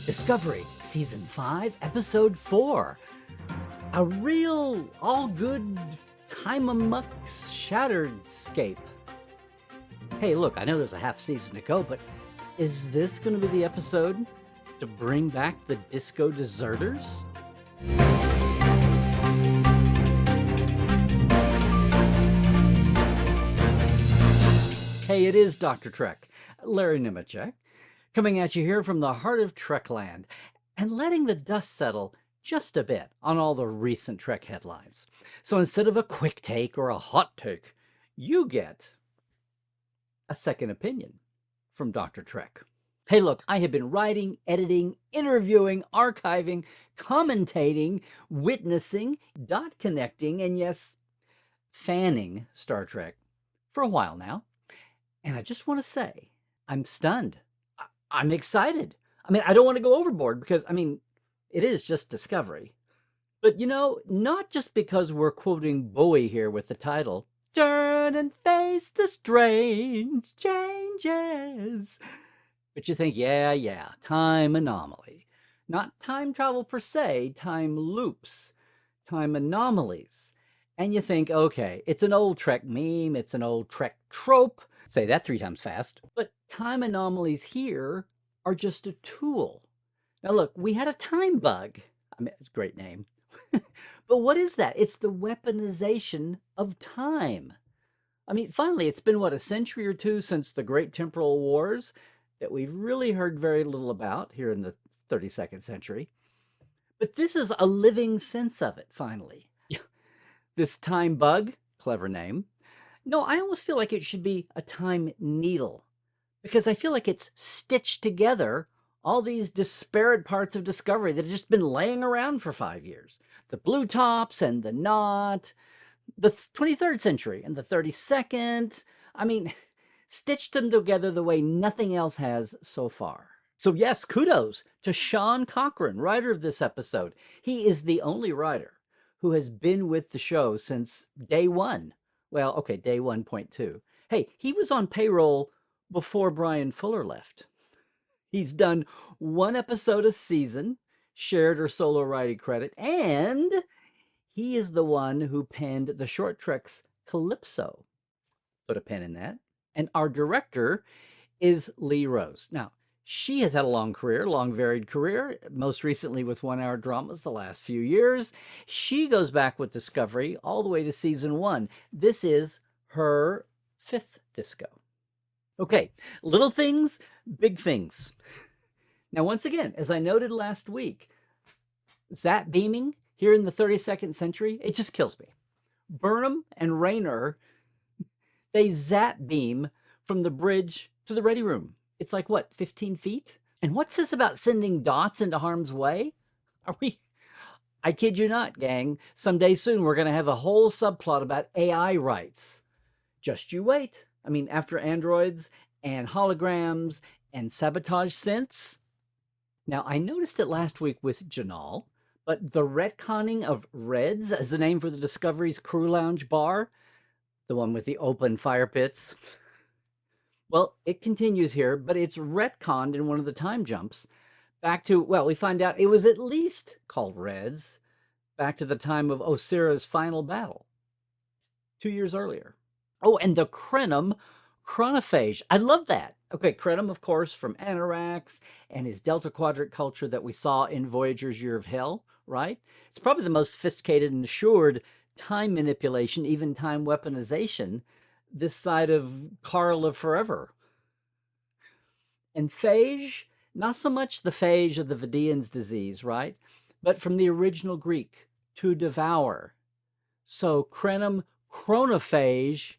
Discovery, Season 5, Episode 4. A real, all-good, time-amongst shattered scape. Hey, look, I know there's a half season to go, but is this going to be the episode to bring back the disco deserters? Hey, it is Dr. Trek, Larry Nemecek, coming at you here from the heart of Trekland and letting the dust settle just a bit on all the recent Trek headlines. So instead of a quick take or a hot take, you get a second opinion from Dr. Trek. Hey, look, I have been writing, editing, interviewing, archiving, commentating, witnessing, dot connecting, and yes, fanning Star Trek for a while now. And I just want to say, I'm stunned. I'm excited. I don't want to go overboard because, it is just Discovery. But, not just because we're quoting Bowie here with the title, Turn and face the strange changes. But you think, yeah, time anomaly. Not time travel per se, time loops, time anomalies. And you think, okay, it's an old Trek meme, it's an old Trek trope. Say that 3 times fast. But time anomalies here are just a tool. Now look, we had a time bug. It's a great name. But what is that? It's the weaponization of time. Finally, it's been, a century or two since the Great Temporal Wars that we've really heard very little about here in the 32nd century. But this is a living sense of it, finally. This time bug, clever name. No, I almost feel like it should be a time needle, because I feel like it's stitched together all these disparate parts of Discovery that have just been laying around for 5 years. The blue tops and the not, the 23rd century and the 32nd. Stitched them together the way nothing else has so far. So yes, kudos to Sean Cochran, writer of this episode. He is the only writer who has been with the show since day one. Well, okay, day 1.2. Hey, he was on payroll before Brian Fuller left. He's done 1 episode a season, shared or solo writing credit, and he is the one who penned the short Trek's Calypso. Put a pen in that. And our director is Lee Rose. Now, she has had a long varied career, most recently with 1-hour dramas the last few years. She goes back with Discovery all the way to season 1. This is her 5th disco. Okay, little things, big things. Now, once again, as I noted last week, Zat beaming here in the 32nd century, it just kills me. Burnham and Rayner, they Zat beam from the bridge to the ready room. It's like, 15 feet? And what's this about sending dots into harm's way? I kid you not, gang. Someday soon, we're going to have a whole subplot about AI rights. Just you wait. After androids and holograms and sabotage synths. Now, I noticed it last week with Janal, but the retconning of Reds as the name for the Discovery's crew lounge bar, the one with the open fire pits, well, it continues here, but it's retconned in one of the time jumps back to, we find out it was at least called Reds, back to the time of Osira's final battle, 2 years earlier. Oh, and the Krenim chronophage. I love that. Okay, Krenim, of course, from Anorax and his Delta Quadrant culture that we saw in Voyager's Year of Hell, right? It's probably the most sophisticated and assured time manipulation, even time weaponization, this side of Carl of Forever. And phage, not so much the phage of the Vidian's disease, right? But from the original Greek, to devour. So Krenim chronophage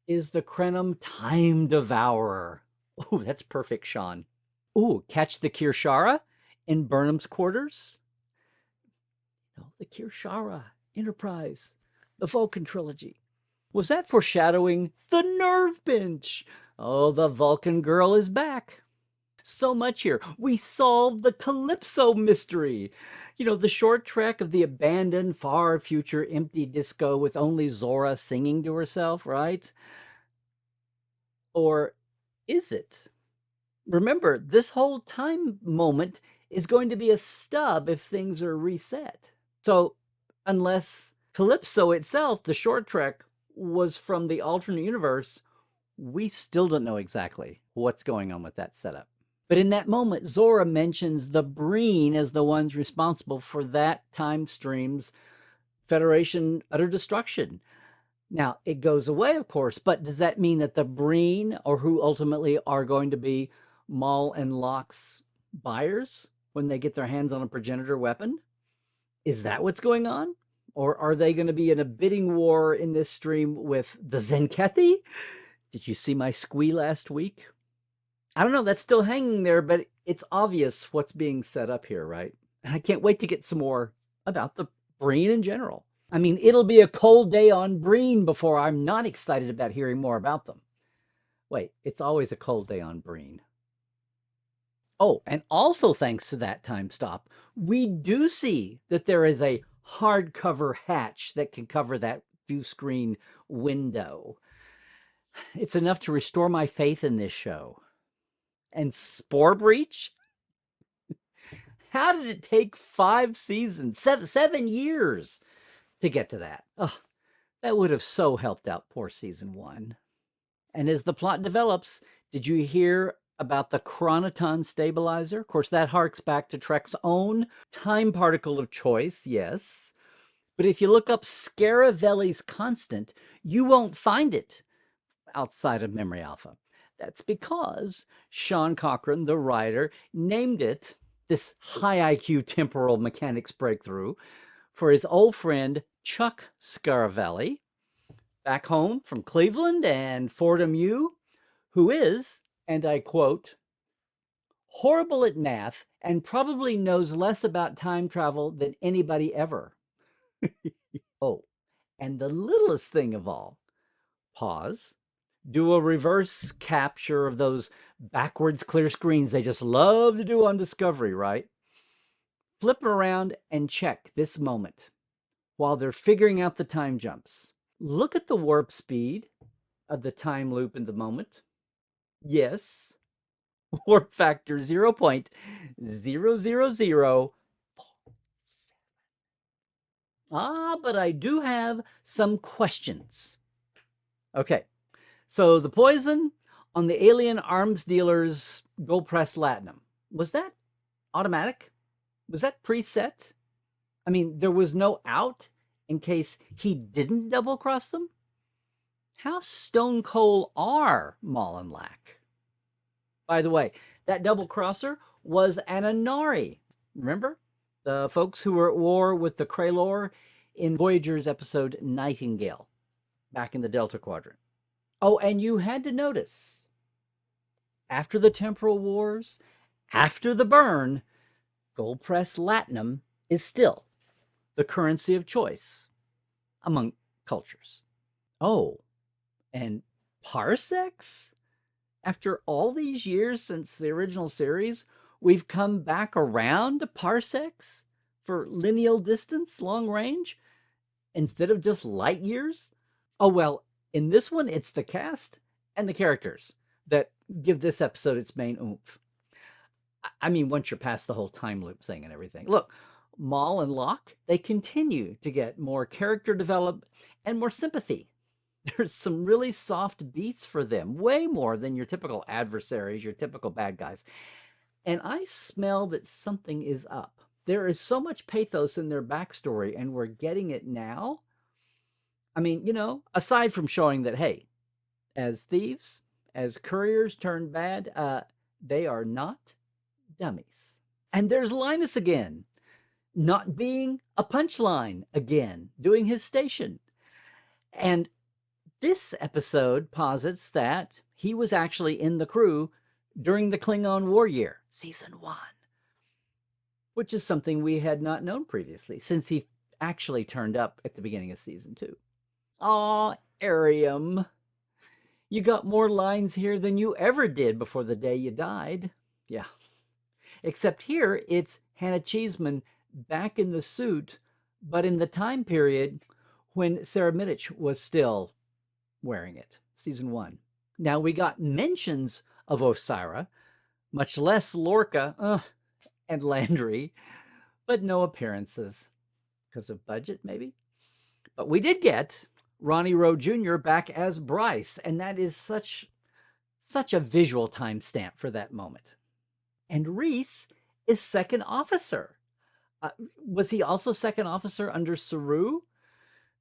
is the Krenim time devourer. Oh, that's perfect, Sean. Ooh, catch the Kirshara in Burnham's quarters? The Kirshara Enterprise, the Vulcan trilogy. Was that foreshadowing the nerve pinch? Oh, the Vulcan girl is back. So much here. We solved the Calypso mystery. The short trek of the abandoned, far future empty disco with only Zora singing to herself, right? Or is it? Remember, this whole time moment is going to be a stub if things are reset. So unless Calypso itself, the short trek, was from the alternate universe, we still don't know exactly what's going on with that setup. But in that moment, Zora mentions the Breen as the ones responsible for that time stream's Federation utter destruction. Now, it goes away, of course, but does that mean that the Breen, or who ultimately are going to be Maul and Locke's buyers when they get their hands on a progenitor weapon? Is that what's going on? Or are they going to be in a bidding war in this stream with the Zenkethi? Did you see my squee last week? I don't know, that's still hanging there, but it's obvious what's being set up here, right? And I can't wait to get some more about the Breen in general. I mean, it'll be a cold day on Breen before I'm not excited about hearing more about them. Wait, it's always a cold day on Breen. Oh, and also thanks to that time stop, we do see that there is a hardcover hatch that can cover that view screen window. It's enough to restore my faith in this show. And Spore Breach? How did it take 5 seasons, 7 years to get to that? Oh, that would have so helped out poor season 1. And as the plot develops, did you hear about the chronoton stabilizer? Of course, that harks back to Trek's own time particle of choice, yes. But if you look up Scaravelli's constant, you won't find it outside of Memory Alpha. That's because Sean Cochran, the writer, named it, this high IQ temporal mechanics breakthrough, for his old friend Chuck Scaravelli, back home from Cleveland and Fordham U, who is, and I quote, horrible at math and probably knows less about time travel than anybody ever. Oh, and the littlest thing of all, pause, do a reverse capture of those backwards clear screens they just love to do on Discovery, right? Flip around and check this moment while they're figuring out the time jumps. Look at the warp speed of the time loop in the moment. Yes, warp factor 0.0004. But I do have some questions. Okay, so the poison on the alien arms dealer's gold press latinum, was that automatic? Was that preset? I mean, there was no out in case he didn't double cross them? How stone cold are Maul and Lack? By the way, that double crosser was an Anari. Remember? The folks who were at war with the Kralor in Voyager's episode Nightingale, back in the Delta Quadrant. Oh, and you had to notice, after the temporal wars, after the burn, gold press latinum is still the currency of choice among cultures. Oh, and parsecs? After all these years since the original series, we've come back around to parsecs for lineal distance, long range, instead of just light years? Oh, well, in this one, it's the cast and the characters that give this episode its main oomph. I mean, once you're past the whole time loop thing and everything. Look, Maul and Locke, they continue to get more character development and more sympathy. There's some really soft beats for them, way more than your typical adversaries, your typical bad guys. And I smell that something is up. There is so much pathos in their backstory, and we're getting it now. I mean, you know, aside from showing that, hey, as thieves, as couriers turned bad, they are not dummies. And there's Linus again, not being a punchline again, doing his station. And this episode posits that he was actually in the crew during the Klingon War Year, Season 1, which is something we had not known previously, since he actually turned up at the beginning of Season 2. Aw, Arium, you got more lines here than you ever did before the day you died. Yeah. Except here, it's Hannah Cheeseman back in the suit, but in the time period when Sarah Middich was still wearing it, Season 1. Now, we got mentions of Osira, much less Lorca, and Landry, but no appearances because of budget, maybe. But we did get Ronnie Rowe Jr. back as Bryce, and that is such a visual timestamp for that moment. And Reese is second officer. Was he also second officer under Saru?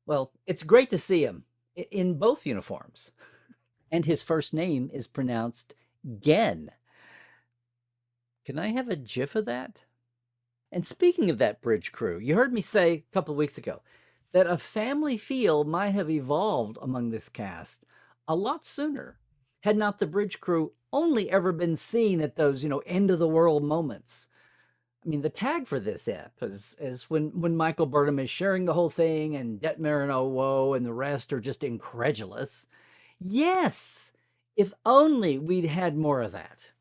Well, it's great to see him in both uniforms. And his first name is pronounced Gen. Can I have a gif of that? And speaking of that bridge crew, you heard me say a couple of weeks ago that a family feel might have evolved among this cast a lot sooner had not the bridge crew only ever been seen at those, end of the world moments. I mean, the tag for this ep is when Michael Burnham is sharing the whole thing and Detmer and Owo and the rest are just incredulous. Yes, if only we'd had more of that.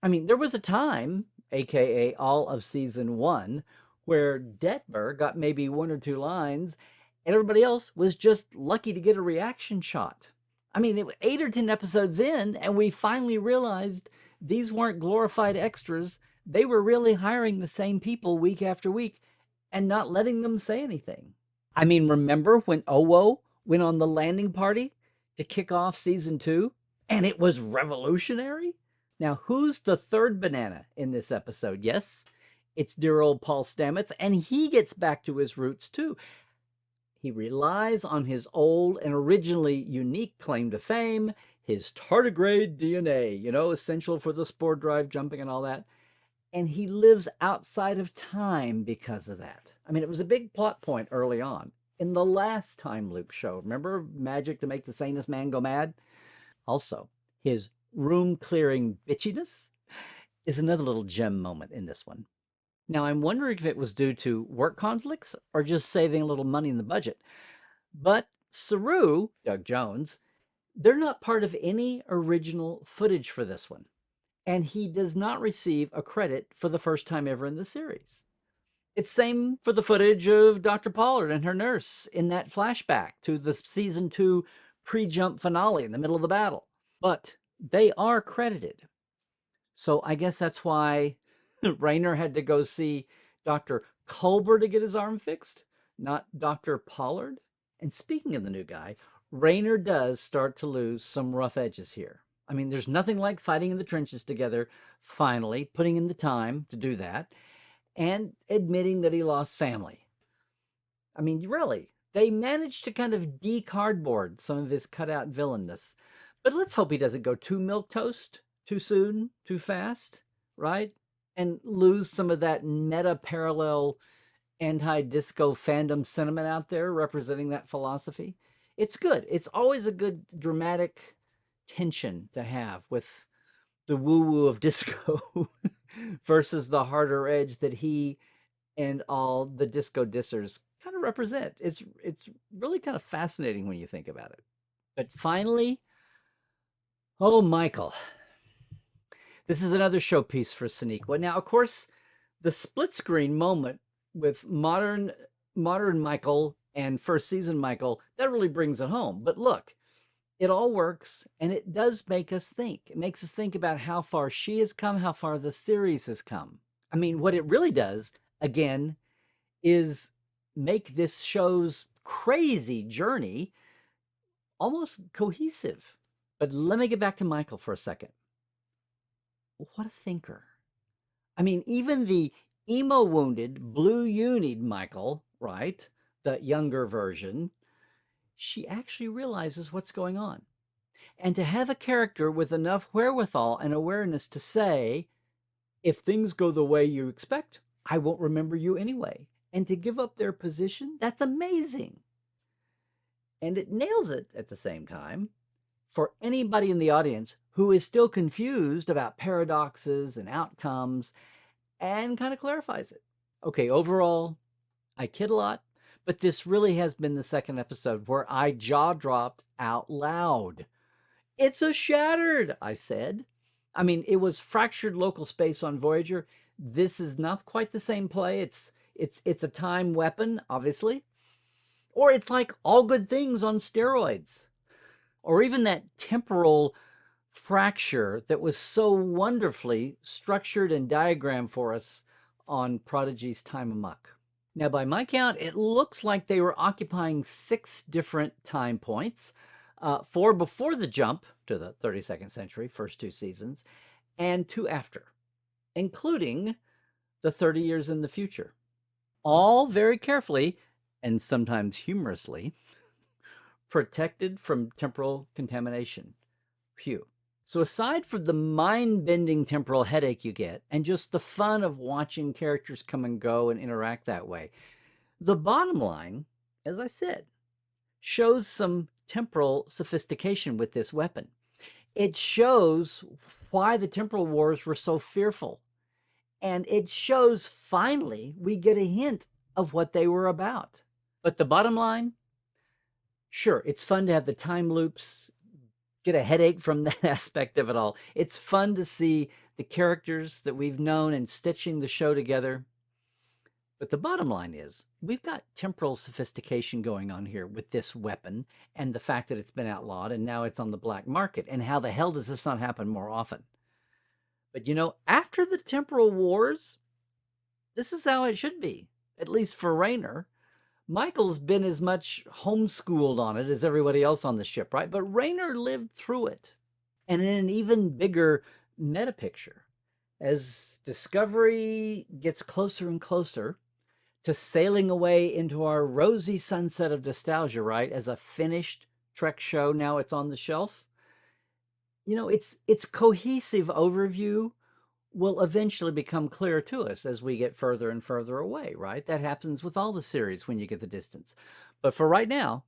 I mean, there was a time, aka all of season 1, where Detmer got maybe 1 or 2 lines and everybody else was just lucky to get a reaction shot. I mean, it was 8 or 10 episodes in and we finally realized these weren't glorified extras. They were really hiring the same people week after week and not letting them say anything. I mean, remember when Owo went on the landing party to kick off season 2 and it was revolutionary? Now, who's the third banana in this episode? Yes, it's dear old Paul Stamets, and he gets back to his roots too. He relies on his old and originally unique claim to fame, his tardigrade DNA, essential for the spore drive jumping and all that. And he lives outside of time because of that. I mean, it was a big plot point early on. In the last time loop show, remember Magic to Make the Sanest Man Go Mad? Also, his room-clearing bitchiness is another little gem moment in this one. Now, I'm wondering if it was due to work conflicts or just saving a little money in the budget. But Saru, Doug Jones, they're not part of any original footage for this one. And he does not receive a credit for the first time ever in the series. It's same for the footage of Dr. Pollard and her nurse in that flashback to the season 2 pre-jump finale in the middle of the battle. But they are credited. So I guess that's why Rayner had to go see Dr. Culber to get his arm fixed, not Dr. Pollard. And speaking of the new guy, Rayner does start to lose some rough edges here. I mean, there's nothing like fighting in the trenches together, finally, putting in the time to do that, and admitting that he lost family. I mean, really, they managed to kind of de-cardboard some of his cutout villainness. But let's hope he doesn't go too milquetoast, too soon, too fast, right? And lose some of that meta-parallel anti-disco fandom sentiment out there representing that philosophy. It's good. It's always a good dramatic tension to have with the woo-woo of disco versus the harder edge that he and all the disco dissers kind of represent. It's really kind of fascinating when you think about it. But finally, oh, Michael. This is another showpiece for Sonequa. Now, of course, the split screen moment with modern Michael and first season Michael, that really brings it home. But look, it all works, and it does make us think. It makes us think about how far she has come, how far the series has come. I mean, what it really does, again, is make this show's crazy journey almost cohesive. But let me get back to Michael for a second. What a thinker. I mean, even the emo-wounded, blue-unied Michael, right, the younger version, she actually realizes what's going on. And to have a character with enough wherewithal and awareness to say, if things go the way you expect, I won't remember you anyway. And to give up their position, that's amazing. And it nails it at the same time for anybody in the audience who is still confused about paradoxes and outcomes, and kind of clarifies it. Okay, overall, I kid a lot, but this really has been the second episode where I jaw dropped out loud. It's a shattered, I said. I mean, it was fractured local space on Voyager. This is not quite the same play. It's a time weapon, obviously. Or it's like All Good Things on steroids. Or even that temporal fracture that was so wonderfully structured and diagrammed for us on Prodigy's time amok. Now, by my count, it looks like they were occupying 6 different time points, 4 before the jump to the 32nd century, first 2 seasons, and 2 after, including the 30 years in the future. All very carefully, and sometimes humorously, protected from temporal contamination. Phew. So aside from the mind-bending temporal headache you get, and just the fun of watching characters come and go and interact that way, the bottom line, as I said, shows some temporal sophistication with this weapon. It shows why the temporal wars were so fearful. And it shows, finally, we get a hint of what they were about. But the bottom line, sure, it's fun to have the time loops, get a headache from that aspect of it all. It's fun to see the characters that we've known and stitching the show together. But the bottom line is, we've got temporal sophistication going on here with this weapon and the fact that it's been outlawed and now it's on the black market. And how the hell does this not happen more often? But you know, after the temporal wars, this is how it should be, at least for Rayner. Michael's been as much homeschooled on it as everybody else on the ship, right? But Rayner lived through it. And in an even bigger meta picture, as Discovery gets closer and closer to sailing away into our rosy sunset of nostalgia, right? As a finished Trek show, now it's on the shelf. You know, its cohesive overview will eventually become clear to us as we get further and further away, right? That happens with all the series when you get the distance. But for right now,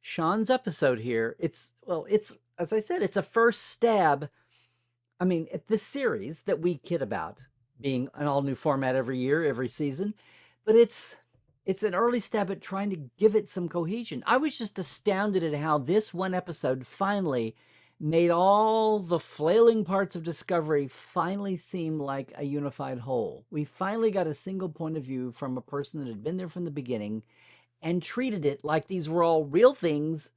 Sean's episode here, it's, as I said, it's a first stab. I mean, at this series that we kid about being an all new format every year, every season, but it's an early stab at trying to give it some cohesion. I was just astounded at how this one episode finally made all the flailing parts of Discovery finally seem like a unified whole. We finally got a single point of view from a person that had been there from the beginning and treated it like these were all real things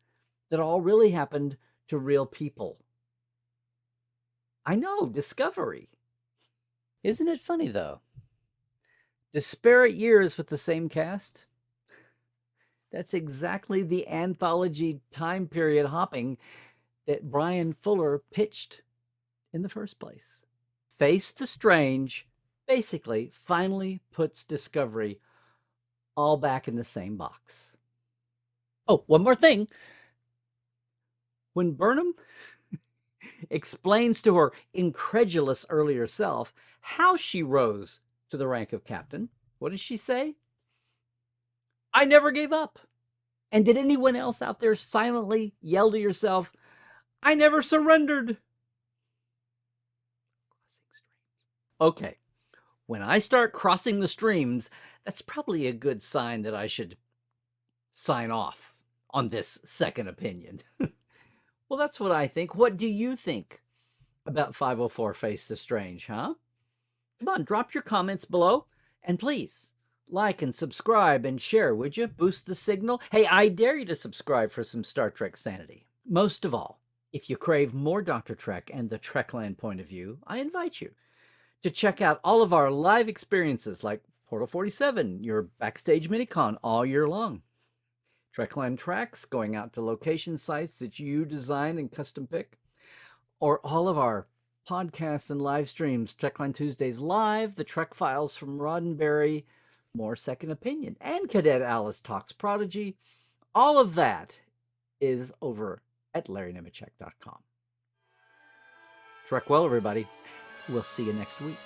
that all really happened to real people. I know, Discovery. Isn't it funny, though? Disparate years with the same cast? That's exactly the anthology time period hopping that Brian Fuller pitched in the first place. Face the Strange basically finally puts Discovery all back in the same box. Oh, one more thing. When Burnham explains to her incredulous earlier self how she rose to the rank of captain, what does she say? I never gave up. And did anyone else out there silently yell to yourself, I never surrendered? Okay, when I start crossing the streams, that's probably a good sign that I should sign off on this second opinion. Well, that's what I think. What do you think about 504 Face the Strange, huh? Come on, drop your comments below, and please like and subscribe and share, would you? Boost the signal. Hey, I dare you to subscribe for some Star Trek sanity. Most of all, if you crave more Dr. Trek and the Trekland point of view, I invite you to check out all of our live experiences like Portal 47, your backstage minicon all year long. Trekland tracks going out to location sites that you design and custom pick, or all of our podcasts and live streams, Trekland Tuesdays Live, the Trek Files from Roddenberry, more Second Opinion, and Cadet Alice Talks Prodigy. All of that is over at LarryNemecek.com. Trek well, everybody. We'll see you next week.